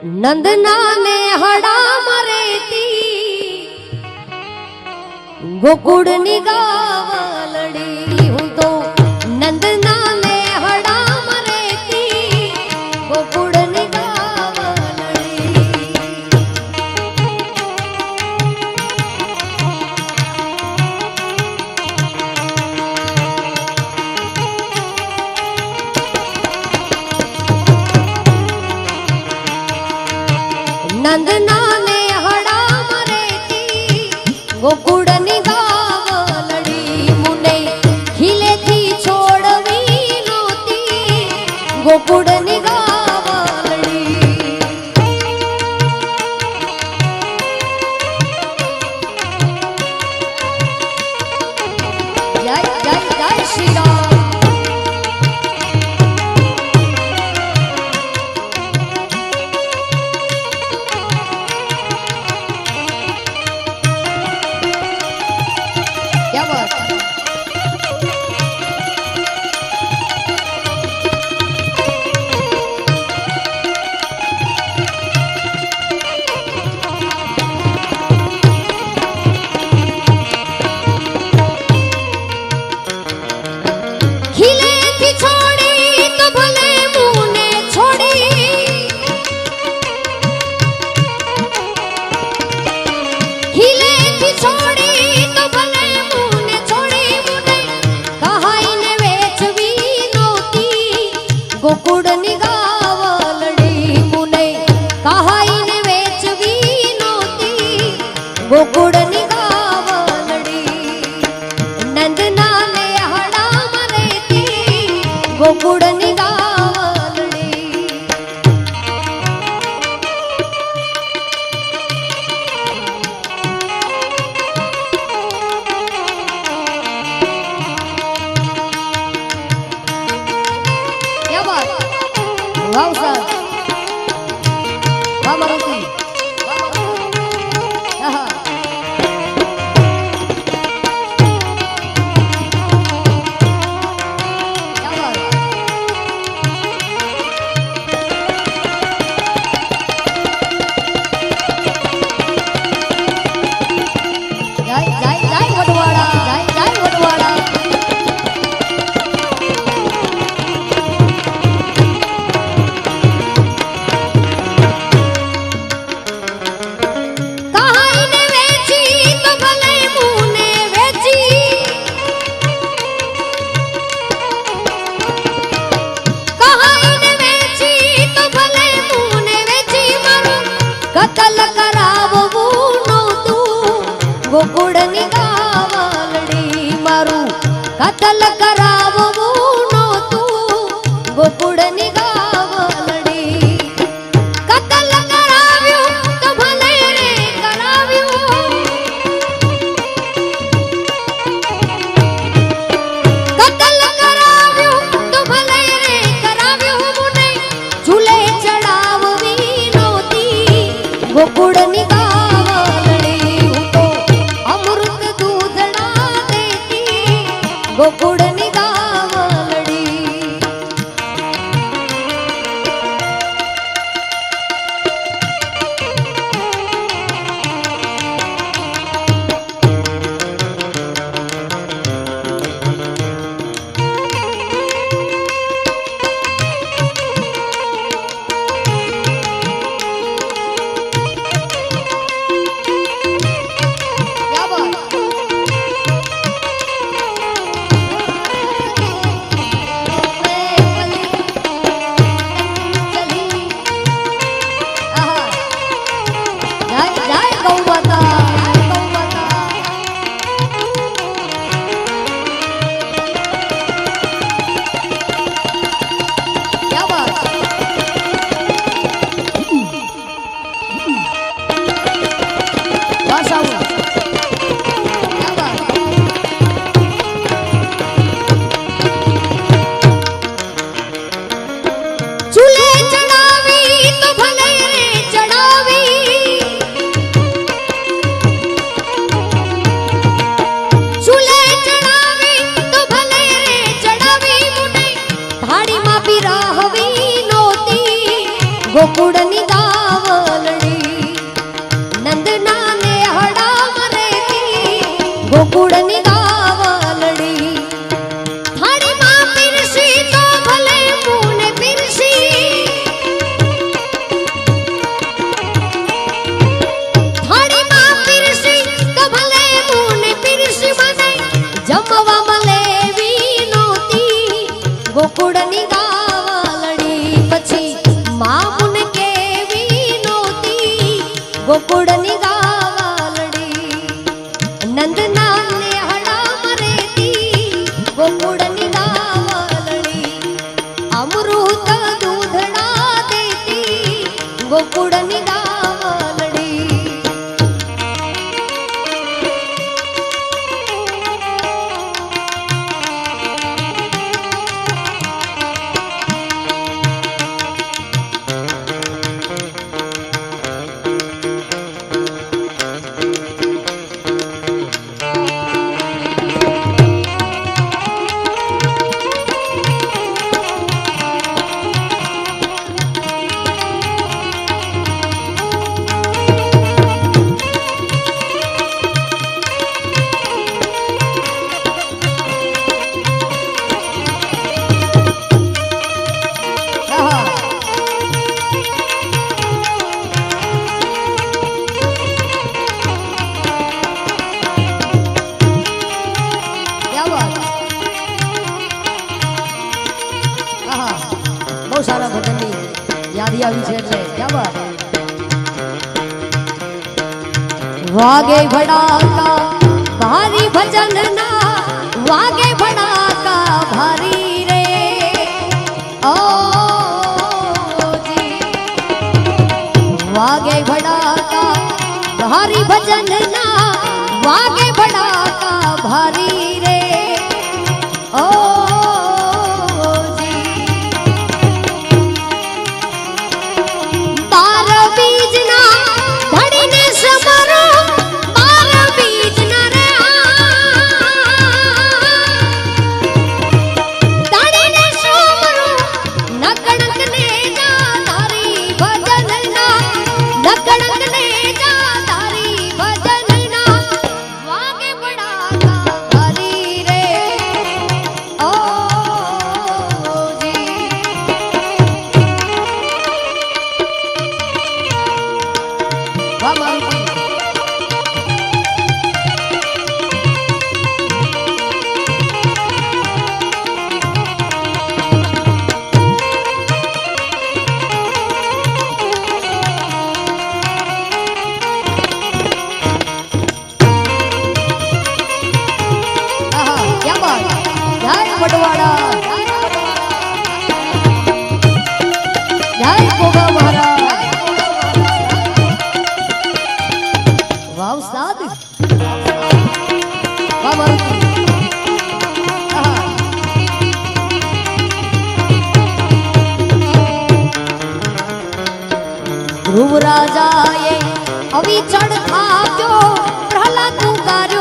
नंदना ने हड़ा मरेती गोकुड़ निगावलड़ी हूँ तो नंदना ने हड़ा मरेती गोकुड़ निगावलड़ी। नंदना ने हड़ा मरेती गोकुड़ निगावलड़ी मुने खिले थी छोड़वी नोती गोकुड़ निगावलड़ी। जय जय जय श्री राम। क्या बात है? खिले थी छोड़ी तो भले मुँह ने छोड़ी खिले थी छोड़ी तो भले मुँह ने छोड़ी मुने कहा इने वेचवी नोती गोकुड़ निगावलड़ी मुने कहा इने वेचवी नोती गोकुड़ निगावलड़ी। नंदना ने हड़ा मरेती गोकुड़ निगावलड़ी। क्या बात? वाह सर, वाह मारुति, आहा। क्या बात? जय जय जय वडवाड़ा, जय जय वडवाड़ा। ગોકુળની ગાવલડી નંદના ને હડામ રેતી ગોકુળની ગાવલડી થાળીમાં પીરસી તો ભલે મુને પીરસી થાળીમાં પીરસી તો ભલે મુને પીરસી મને જમવા મળે એવી નહોતી ગોકુળની ગાવલડી પછી મામુને કેવી નહોતી ગોકુળની ગાવલડી નંદના ને હડામ રેતી ગોકુળની ગાવલડી અમૃત દૂધડા દેતી ગોકુળની ગાવલડી બહુ સારા ભજનની યાદી આવી છે એટલે ક્યાં વાત વાગે ભડાકા ભારી ભજનના વાગે ભડાકા ભારી રે ઓ જી વાગે ભડાકા ભારી ભજનના વાગે ભડાકા ભારી રે ઓ ધ્રુવ રાજાએ અવિચળ થાપ્યો પ્રહલાદ નું કાર્ય